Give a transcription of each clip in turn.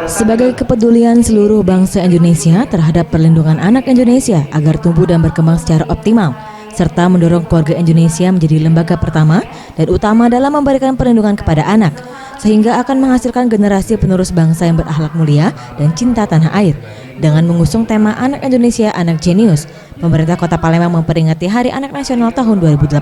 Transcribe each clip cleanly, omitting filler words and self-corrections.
Sebagai kepedulian seluruh bangsa Indonesia terhadap perlindungan anak Indonesia agar tumbuh dan berkembang secara optimal, serta mendorong keluarga Indonesia menjadi lembaga pertama dan utama dalam memberikan perlindungan kepada anak, sehingga akan menghasilkan generasi penerus bangsa yang berakhlak mulia dan cinta tanah air. Dengan mengusung tema Anak Indonesia, Anak Jenius, pemerintah Kota Palembang memperingati Hari Anak Nasional tahun 2018.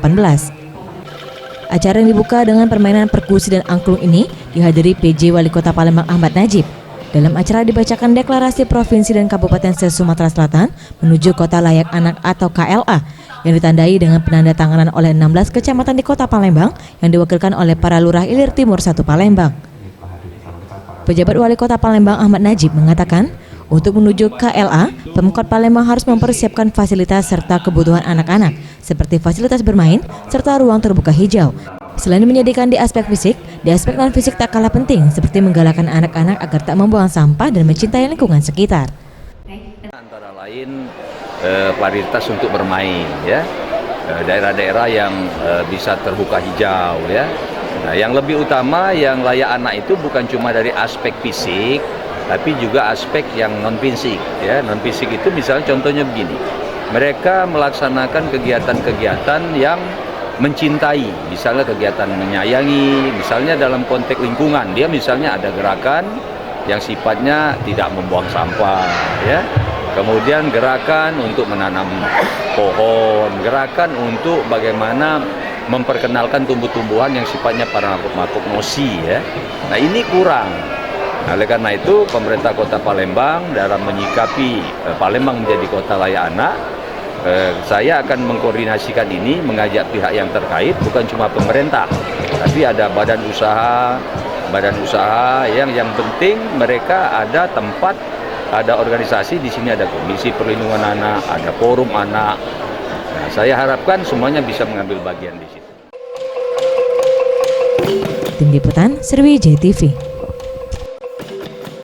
Acara yang dibuka dengan permainan perkusi dan angklung ini dihadiri PJ Wali Kota Palembang Ahmad Najib. Dalam acara dibacakan deklarasi Provinsi dan Kabupaten se-Sumatera Selatan menuju Kota Layak Anak atau KLA yang ditandai dengan penandatanganan oleh 16 kecamatan di Kota Palembang yang diwakilkan oleh para Lurah Ilir Timur 1 Palembang. Pejabat Wali Kota Palembang Ahmad Najib mengatakan, untuk menuju KLA, Pemkot Palembang harus mempersiapkan fasilitas serta kebutuhan anak-anak seperti fasilitas bermain serta ruang terbuka hijau. Selain menyediakan di aspek fisik, di aspek non-fisik tak kalah penting seperti menggalakkan anak-anak agar tak membuang sampah dan mencintai lingkungan sekitar. Antara lain fasilitas untuk bermain, ya, daerah-daerah yang bisa terbuka hijau, ya. Nah, yang lebih utama yang layak anak itu bukan cuma dari aspek fisik, tapi juga aspek yang non-fisik, ya. Non-fisik itu misalnya contohnya begini, mereka melaksanakan kegiatan-kegiatan yang mencintai, misalnya kegiatan menyayangi, misalnya dalam konteks lingkungan, dia misalnya ada gerakan yang sifatnya tidak membuang sampah, ya. Kemudian gerakan untuk menanam pohon, gerakan untuk bagaimana memperkenalkan tumbuh-tumbuhan yang sifatnya parafuk mosi, ya. Nah, ini kurang. Nah, oleh karena itu pemerintah Kota Palembang dalam menyikapi Palembang menjadi kota layak anak, saya akan mengkoordinasikan ini, mengajak pihak yang terkait, bukan cuma pemerintah, tapi ada badan usaha yang penting mereka ada tempat, ada organisasi di sini, ada Komisi Perlindungan Anak, ada Forum Anak. Nah, saya harapkan semuanya bisa mengambil bagian di situ. Tim Liputan Sriwijaya TV.